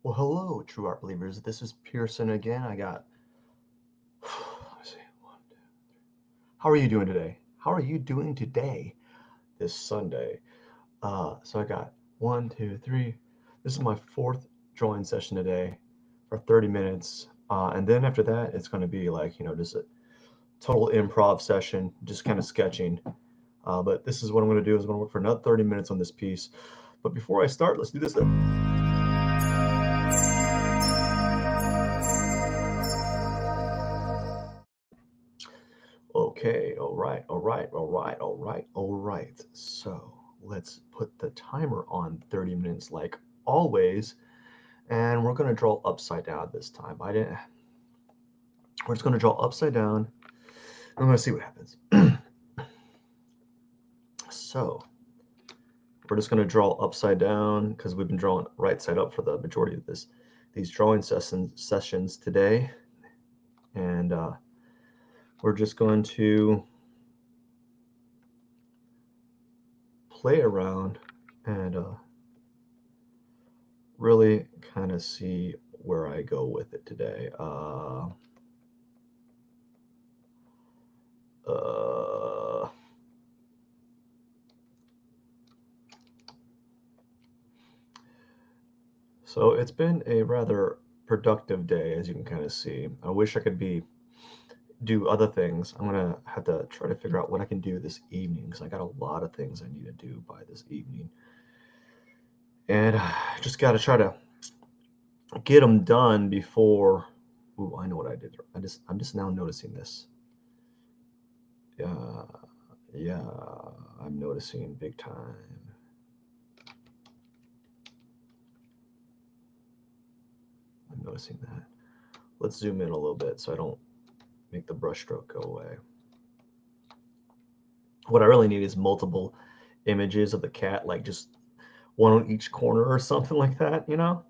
Well, hello, true art believers. This is Pearson again. I got, let me see, one, two. How are you doing today? How are you doing today, this Sunday? So I got one, two, three. This is my fourth drawing session today for 30 minutes. And then after that, it's going to be like, just a total improv session, just kind of sketching. But this is what I'm going to do is I'm going to work for another 30 minutes on this piece. But before I start, let's do this. Okay, all right, all right, all right, all right, all right. So let's put the timer on 30 minutes like always, and we're gonna draw upside down this time. We're just gonna draw upside down. I'm gonna see what happens. So we're just gonna draw upside down because we've been drawing right side up for the majority of these drawing sessions today, and we're just going to play around and really kind of see where I go with it today. Uh, so it's been a rather productive day, as you can kind of see. I wish I could do other things. I'm gonna have to try to figure out what I can do this evening because I got a lot of things I need to do by this evening, and I just got to try to get them done before. Ooh, I know what I did. I'm just now noticing this. Yeah, yeah, I'm noticing big time. I'm noticing that. Let's zoom in a little bit so I don't make the brush stroke go away. What I really need is multiple images of the cat, like just one on each corner or something like that, you know?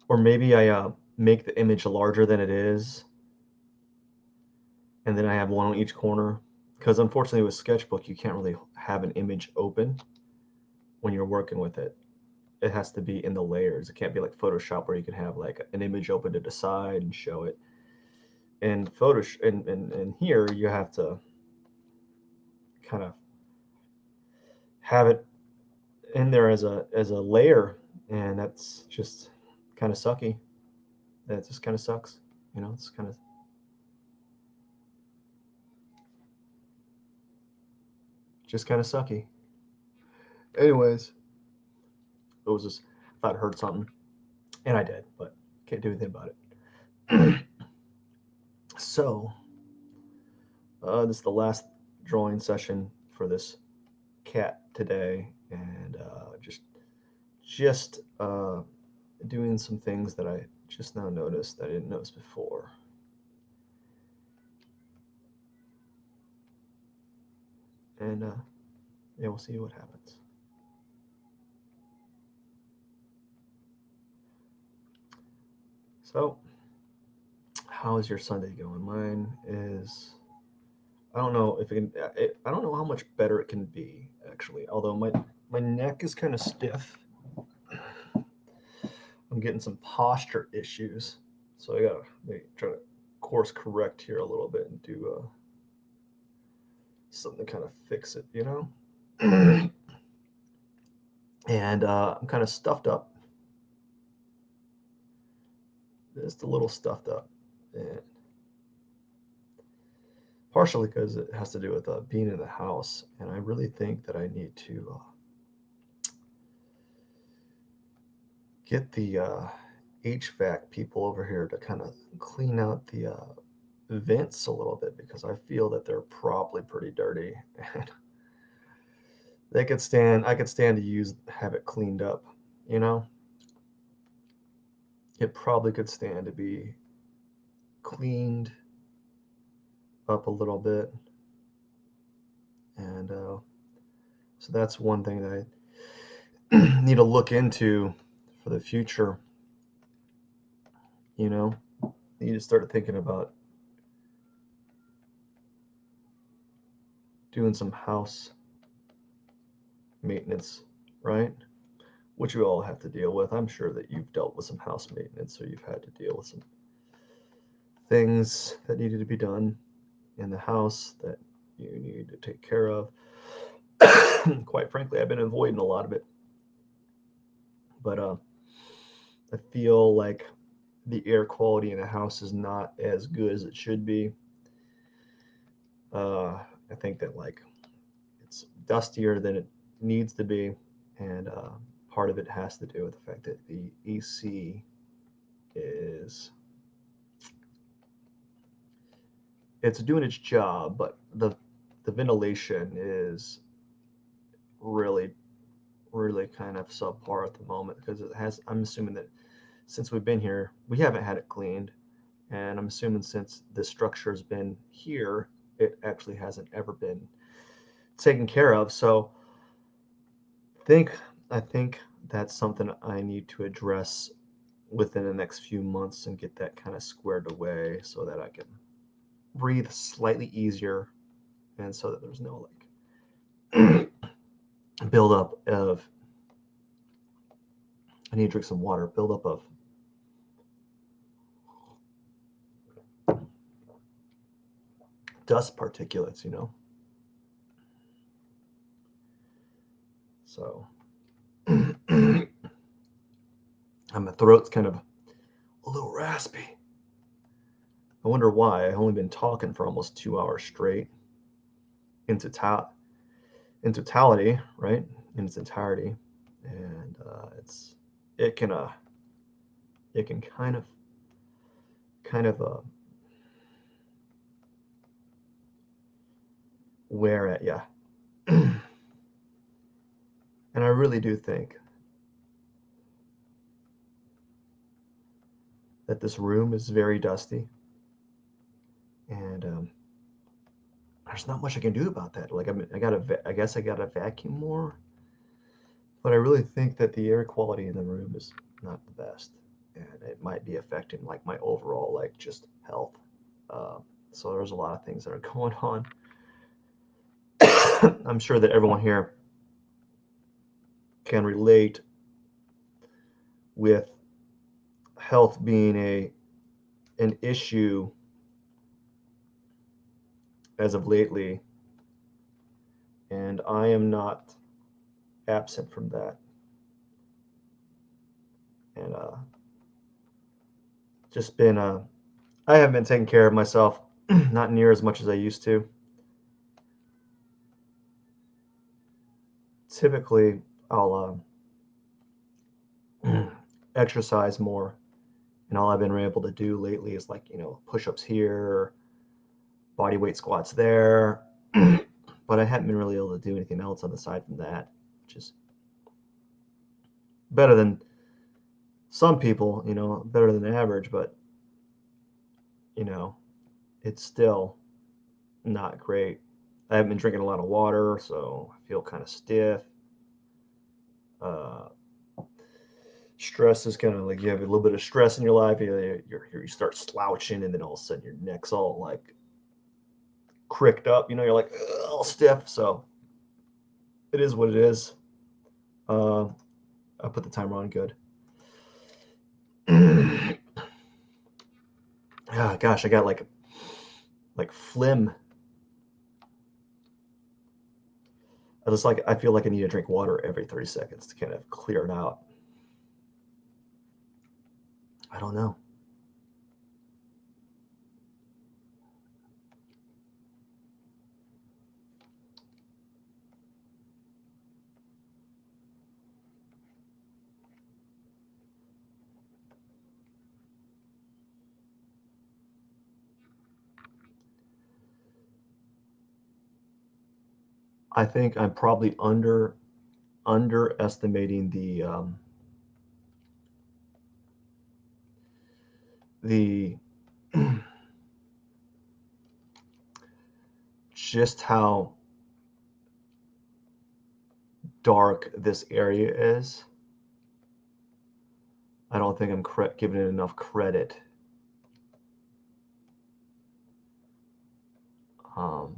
Or maybe I make the image larger than it is, and then I have one on each corner. Because unfortunately, with Sketchbook, you can't really have an image open when you're working with it. It has to be in the layers. It can't be like Photoshop where you can have like an image open to the side and show it. And Photoshop, and here you have to kind of have it in there as a layer, and that's just kind of sucky. That just kind of sucks. It's kind of sucky. Anyways, it was just I thought I heard something, and I did, but can't do anything about it. So this is the last drawing session for this cat today, and just doing some things that I just now noticed that I didn't notice before. And yeah, we'll see what happens. So, how is your Sunday going? Mine is. I don't know if it can. I don't know how much better it can be actually. Although my neck is kind of stiff. I'm getting some posture issues, so I gotta maybe try to course correct here a little bit and do something to kind of fix it, And I'm kind of stuffed up, just a little stuffed up, and partially because it has to do with being in the house, and I really think that I need to get the HVAC people over here to kind of clean out the vents a little bit because I feel that they're probably pretty dirty, and I could stand to have it cleaned up, you know. It probably could stand to be cleaned up a little bit, and so that's one thing that I need to look into for the future. You know, you need to start thinking about doing some house maintenance, right? which we all have to deal with. I'm sure that you've dealt with some house maintenance, or you've had to deal with some things that needed to be done in the house that you need to take care of. Quite frankly, I've been avoiding a lot of it, but I feel like the air quality in the house is not as good as it should be. I think that like it's dustier than it needs to be, and part of it has to do with the fact that the AC is it's doing its job, but the ventilation is really really kind of subpar at the moment because it has. I'm assuming that since we've been here, we haven't had it cleaned, and I'm assuming since the structure's been here, it actually hasn't ever been taken care of. So think I think that's something I need to address within the next few months and get that kind of squared away so that I can breathe slightly easier and so that there's no like buildup of I need to drink some water, buildup of dust particulates, you know. So and my throat's kind of a little raspy. I wonder why. I've only been talking for almost 2 hours straight in totality, right? In its entirety, and it can uh it can kind of wear at you. And I really do think that this room is very dusty, and there's not much I can do about that. Like I guess I gotta vacuum more, but I really think that the air quality in the room is not the best, and it might be affecting like my overall like just health. Uh, so there's a lot of things that are going on. I'm sure that everyone here can relate with health being a an issue as of lately, and I am not absent from that. And just been I haven't been taking care of myself, not near as much as I used to. Typically, I'll exercise more, and all I've been able to do lately is like push-ups here, body weight squats there, but I haven't been really able to do anything else on the side from that, which is better than some people, better than average, but you know, it's still not great. I haven't been drinking a lot of water, so I feel kind of stiff. Uh, Stress is kind of like you have a little bit of stress in your life. You start slouching, and then all of a sudden your neck's all like cricked up. You're like all stiff. So it is what it is. Uh, I put the timer on good. Ah, gosh, I got like phlegm. I feel like I need to drink water every 30 seconds to kind of clear it out. I don't know. I think I'm probably underestimating the just how dark this area is. I don't think I'm giving it enough credit. Um,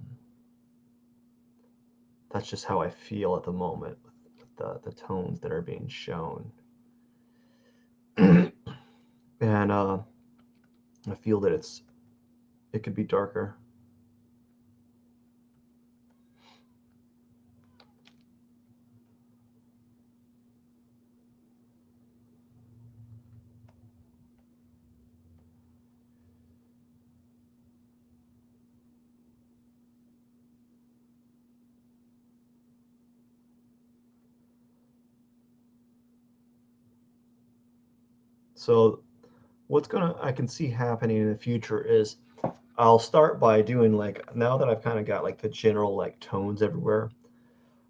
that's just how I feel at the moment with the tones that are being shown. And I feel that it could be darker. So I can see happening in the future is I'll start by doing like, now that I've kind of got like the general like tones everywhere,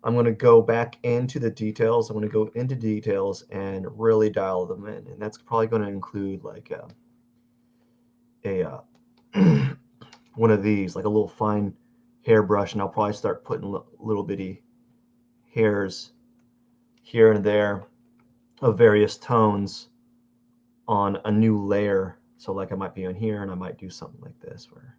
I'm going to go back into the details. I'm going to go into details and really dial them in. And that's probably going to include like a one of these, like a little fine hairbrush, and I'll probably start putting little bitty hairs here and there of various tones on a new layer. So like I might be on here and I might do something like this where,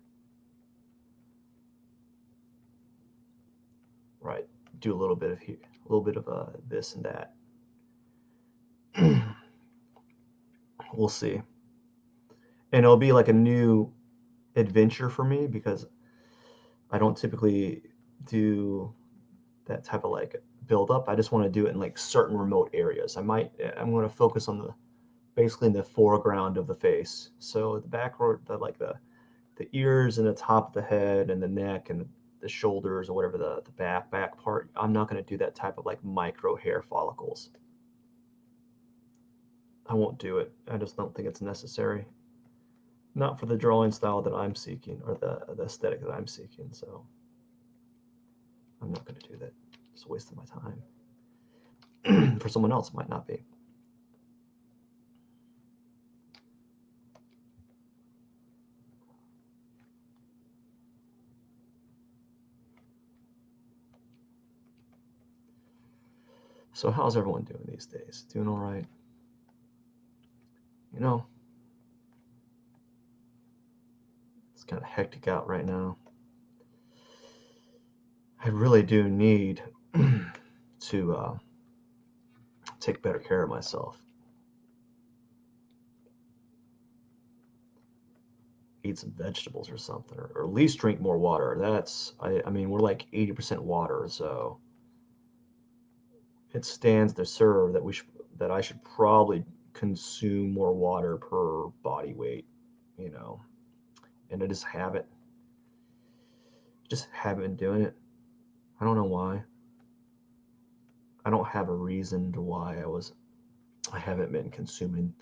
right, do a little bit of here, a little bit of this and that. We'll see. And it'll be like a new adventure for me because I don't typically do that type of like build up. I just want to do it in like certain remote areas. I'm going to focus on basically in the foreground of the face. So the backward, the ears and the top of the head and the neck and the shoulders or whatever the back part. I'm not going to do that type of like micro hair follicles. I won't do it. I just don't think it's necessary. Not for the drawing style that I'm seeking or the aesthetic that I'm seeking. So I'm not going to do that. It's a waste of my time. For someone else, it might not be. So how's everyone doing these days? Doing all right? You know, it's kind of hectic out right now. I really do need to take better care of myself. Eat some vegetables or something, or at least drink more water. I mean, we're like 80% water, so it stands to serve that that I should probably consume more water per body weight, you know. And I just haven't been doing it. I don't know why. I don't have a reason to why I haven't been consuming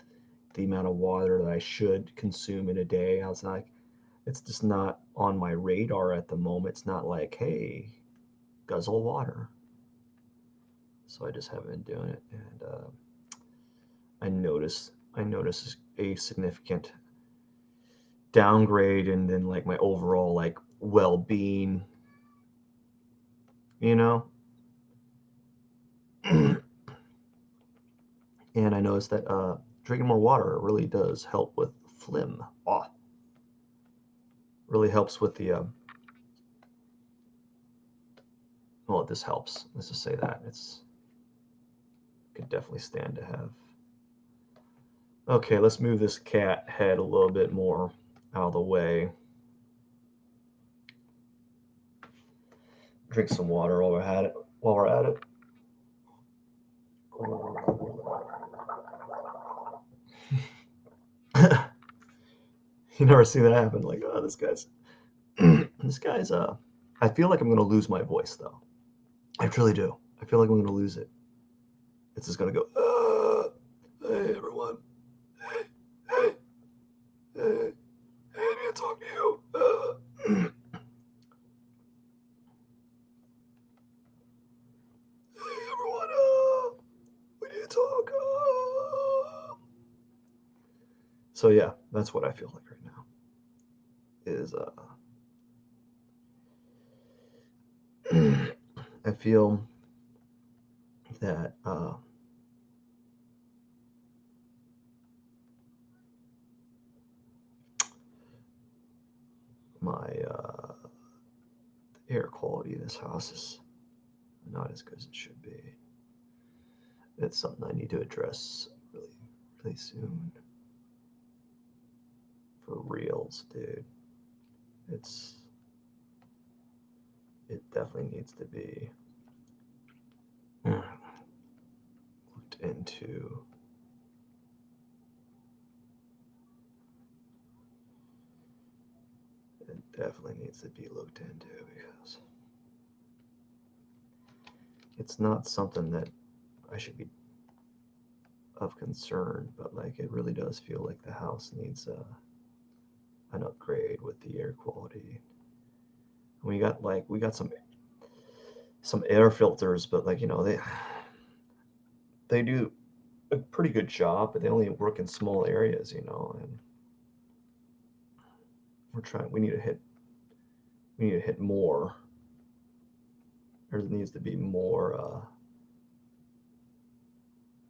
the amount of water that I should consume in a day. I was like, it's just not on my radar at the moment. It's not like, hey, guzzle water. So I just haven't been doing it, and I notice a significant downgrade, and then like my overall like well-being, you know. And I noticed that drinking more water really does help with phlegm. Oh, really helps with the well, this helps. Let's just say that it's could definitely stand to have. Okay, let's move this cat head a little bit more out of the way. Drink some water while we're at it. While we're at it. You never see that happen. Like, oh, this guy's. I feel like I'm gonna lose my voice though. I truly do. I feel like I'm gonna lose it. It's just gonna go. Hey everyone. Hey, hey, hey, hey, I need to talk to you. Hey everyone. We need to talk. So yeah, that's what I feel like right now. Is I feel that my air quality in this house is not as good as it should be. It's something I need to address really, really soon. For reals, dude. It's it definitely needs to be looked into. It definitely needs to be looked into because it's not something that I should be of concern, but like it really does feel like the house needs an upgrade with the air quality. We got some air filters, but like they do a pretty good job, but they only work in small areas, and we're trying. We need to hit more. There needs to be more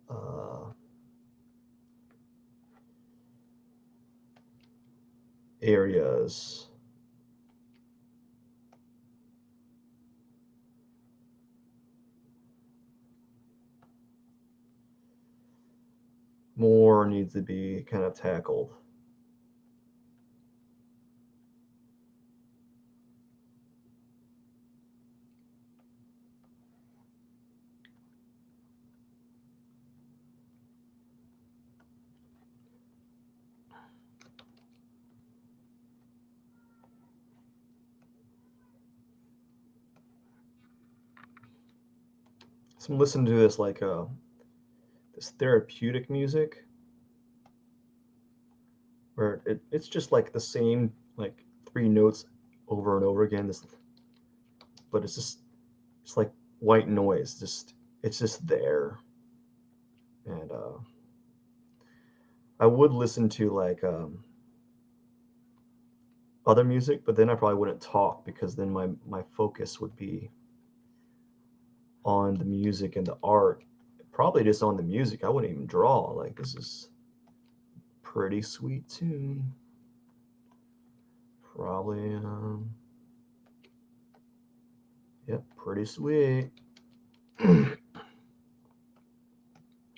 uh, areas. More needs to be kind of tackled. So I'm listening to this like this therapeutic music where it's just like the same like three notes over and over again. But it's like white noise. It's just there, and I would listen to like other music, but then I probably wouldn't talk because then my focus would be on the music and the art. Probably just on the music. I wouldn't even draw. Like this is pretty sweet tune. Probably yep, pretty sweet.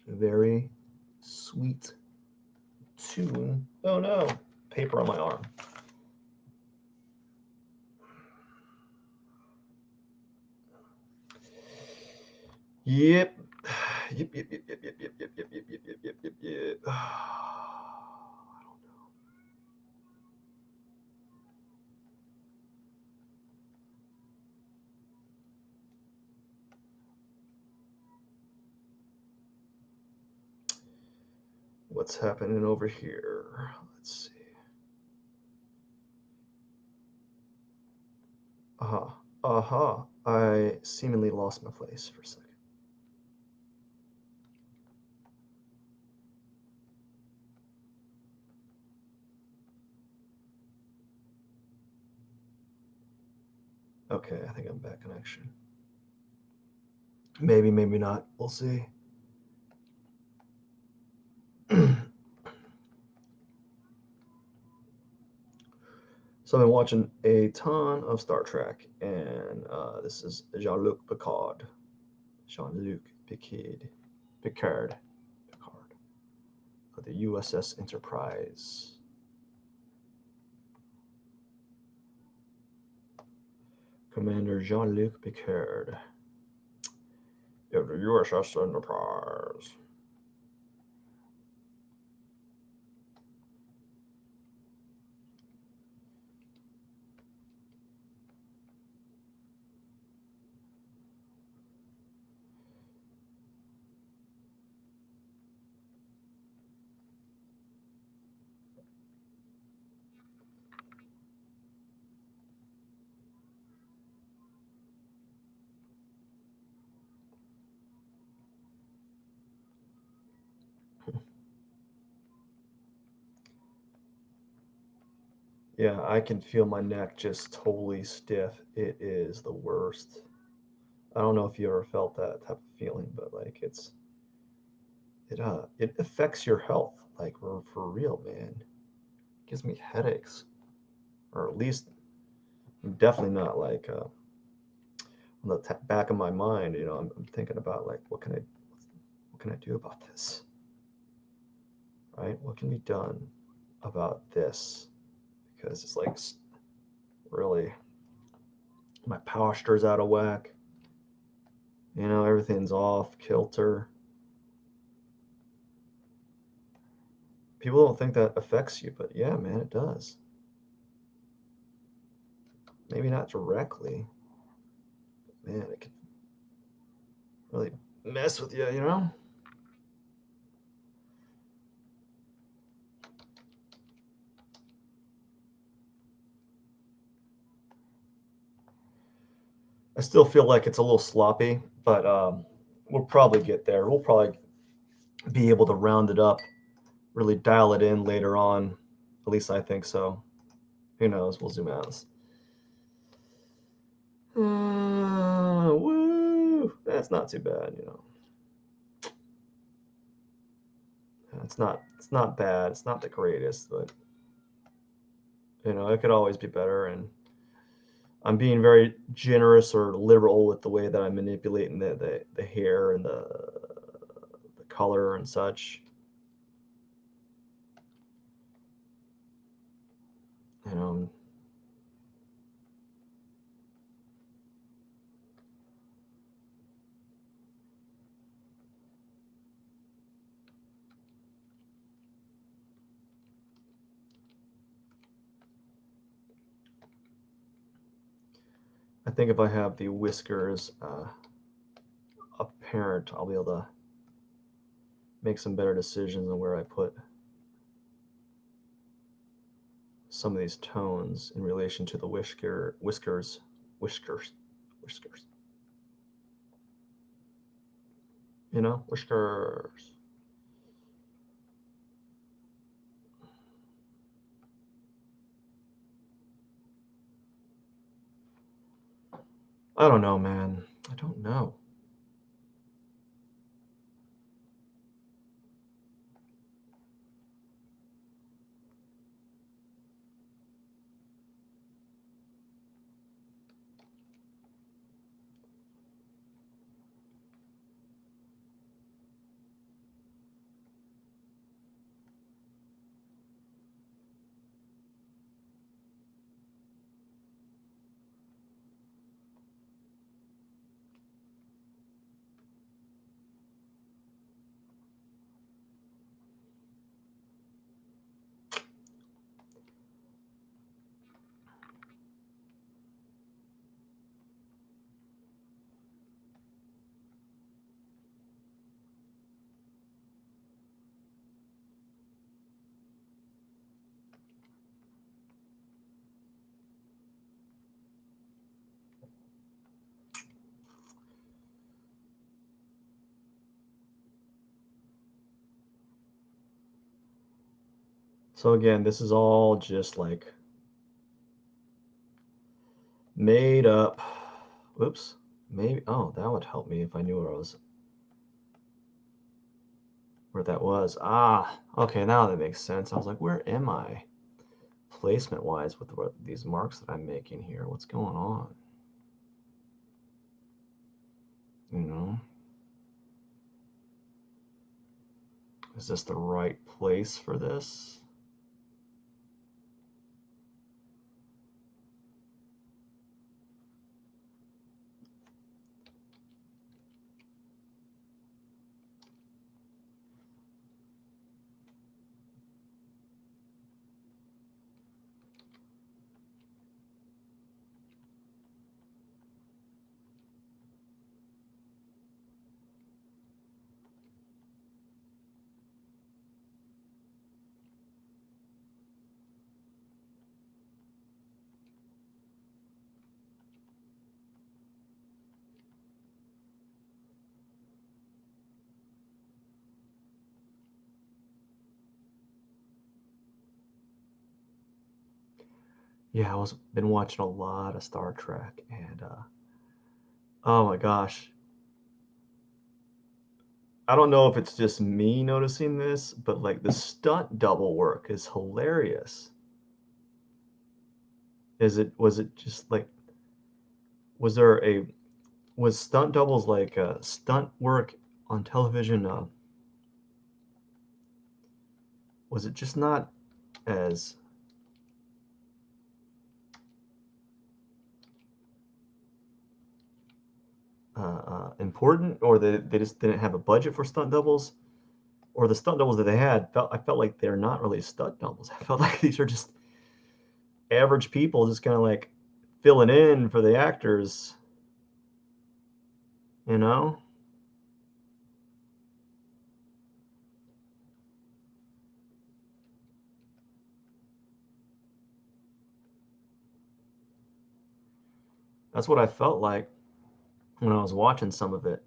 Very sweet tune. Oh no, paper on my arm. Yep. Yep, yep, yep, yep, yep, yep, yep, yep, yep, yep, yep, yep, yep, yep. I don't know. What's happening over here? Let's see. Aha. Aha. I seemingly lost my place for a second. Okay, I think I'm back in action. Maybe, maybe not. We'll see. So I've been watching a ton of Star Trek, and this is Jean-Luc Picard. Jean-Luc Picard. Picard. Picard. Of the USS Enterprise. Commander Jean-Luc Picard. Of the USS Enterprise. Yeah, I can feel my neck just totally stiff. It is the worst. I don't know if you ever felt that type of feeling, but like it affects your health, like for real, man. It gives me headaches, or at least definitely not like on the back of my mind. I'm thinking about like what can can I do about this? Right? What can be done about this? Because it's like really, my posture's out of whack. You know, everything's off kilter. People don't think that affects you, but yeah, man, it does. Maybe not directly, but man, it can really mess with you, you know? I still feel like it's a little sloppy, but we'll probably get there. We'll probably be able to round it up, really dial it in later on. At least I think so. Who knows? We'll zoom out. Woo! That's not too bad, you know. It's not bad. It's not the greatest, but you know, it could always be better. And I'm being very generous or liberal with the way that I'm manipulating the hair and the color and such. You know, I think if I have the whiskers apparent, I'll be able to make some better decisions on where I put some of these tones in relation to the whiskers. You know, whiskers. I don't know, man. I don't know. So again, this is all just like made up. Oops. Maybe. Oh, that would help me if I knew where that was. Ah, okay. Now that makes sense. I was like, where am I, placement wise, with these marks that I'm making here? What's going on? You know, is this the right place for this? Yeah, I was been watching a lot of Star Trek, and oh my gosh, I don't know if it's just me noticing this, but like the stunt double work is hilarious. Was it just like, was there a was stunt doubles like stunt work on television, was it just not as important, or they just didn't have a budget for stunt doubles, or the stunt doubles that they had I felt like they're not really stunt doubles. I felt like these are just average people just kind of like filling in for the actors, you know? That's what I felt like when I was watching some of it.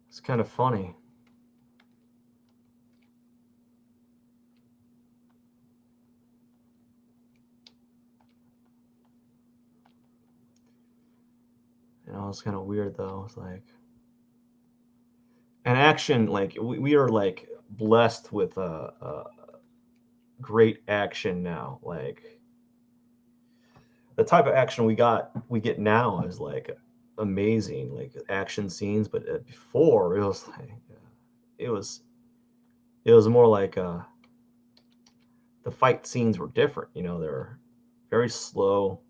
It's kind of funny. It's kind of weird though. It's like, and action, like we are like blessed with great action now. Like the type of action we get now is like amazing, like action scenes. But before it was like it was it was more like the fight scenes were different. They're very slow.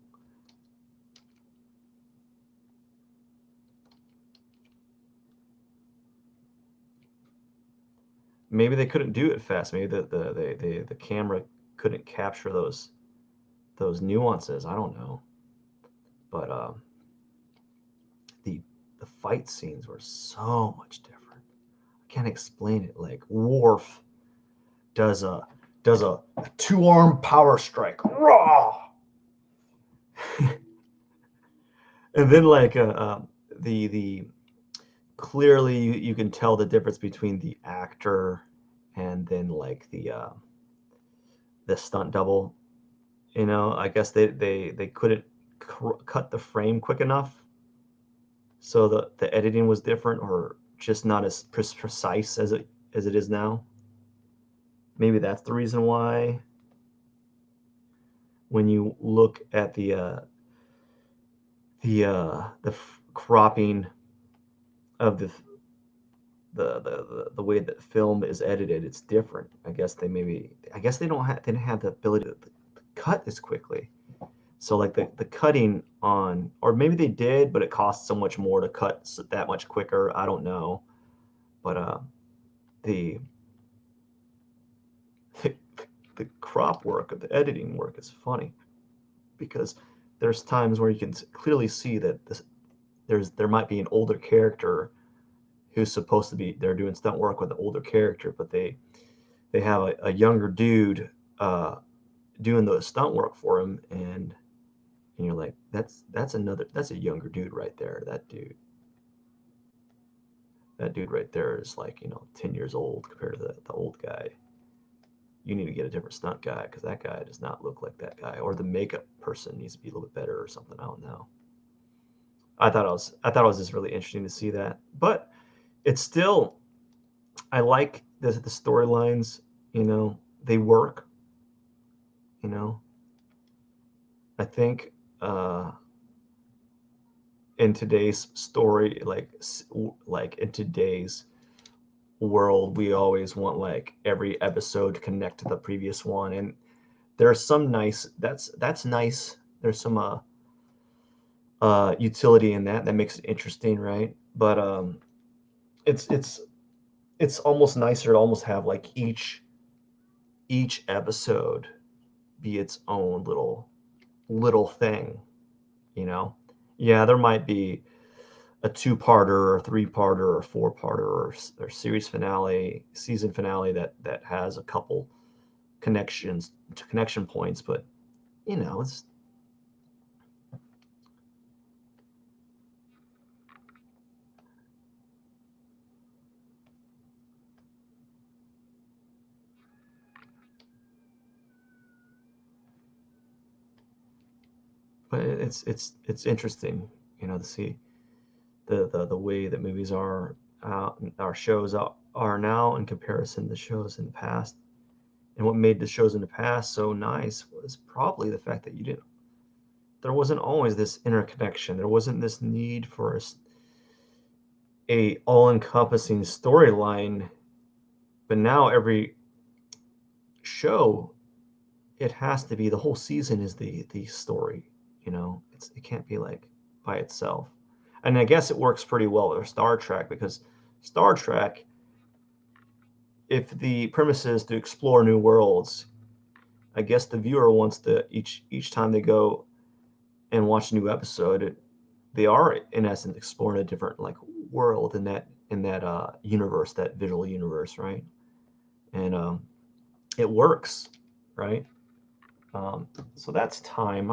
Maybe they couldn't do it fast. Maybe the camera couldn't capture those nuances. I don't know, but the the fight scenes were so much different. I can't explain it. Like Worf does a 2-arm power strike, raw, and then like the clearly you can tell the difference between the actor and then like the stunt double. I guess they couldn't cut the frame quick enough, so the editing was different, or just not as precise as it is now. Maybe that's the reason why when you look at the cropping of the way that film is edited, it's different. I guess they didn't have the ability to cut as quickly. So like the cutting on, or maybe they did, but it costs so much more to cut that much quicker. I don't know, but the the crop work, the editing work is funny because there's times where you can clearly see that there might be an older character who's supposed to be they're doing stunt work with an older character, but they have a younger dude doing the stunt work for him, and you're like, that's a younger dude right there. That dude right there is like 10 years old compared to the old guy. You need to get a different stunt guy because that guy does not look like that guy, or the makeup person needs to be a little bit better or something. I don't know. I thought it was just really interesting to see that, but it's still I like the storylines. They work. You know, I think in today's story, like in today's world, we always want like every episode to connect to the previous one, and there's some nice that's nice. There's some utility in that makes it interesting, right? But it's it's it's almost nicer to almost have like each episode be its own little thing, you know? Yeah, there might be a two-parter or three-parter or four-parter or series finale, season finale that has a couple connection points, but it's but it's interesting, to see the way that movies are shows are now in comparison to shows in the past. And what made the shows in the past so nice was probably the fact that there wasn't always this interconnection. There wasn't this need for a all-encompassing storyline. But now every show, it has to be, the whole season is the story. It can't be like by itself. And I guess it works pretty well with Star Trek, because Star Trek, if the premise is to explore new worlds, I guess the viewer wants to, each time they go and watch a new episode, they are in essence exploring a different like world in that universe, that visual universe, right? And it works, right? So that's time.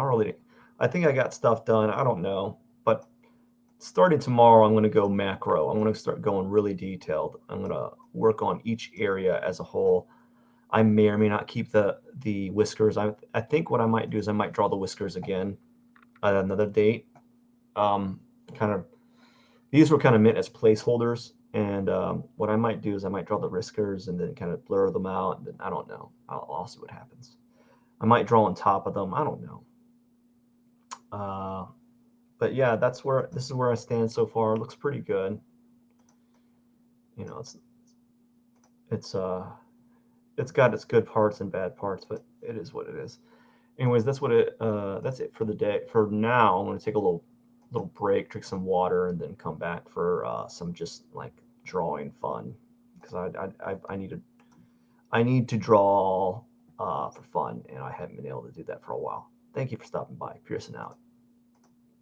I think I got stuff done. I don't know, but starting tomorrow, I'm going to go macro. I'm going to start going really detailed. I'm going to work on each area as a whole. I may or may not keep the whiskers. I think what I might do is I might draw the whiskers again at another date. Um, kind of These were kind of meant as placeholders, and what I might do is I might draw the whiskers and then kind of blur them out. And then I don't know. I'll see what happens. I might draw on top of them. I don't know. Uh, but yeah, this is where I stand so far. It looks pretty good. You know, it's uh it's got its good parts and bad parts, but it is what it is. Anyways, that's it for the day. For now, I'm gonna take a little break, drink some water, and then come back for some just like drawing fun, because I need to draw for fun, and I haven't been able to do that for a while. Thank you for stopping by. Pearson out.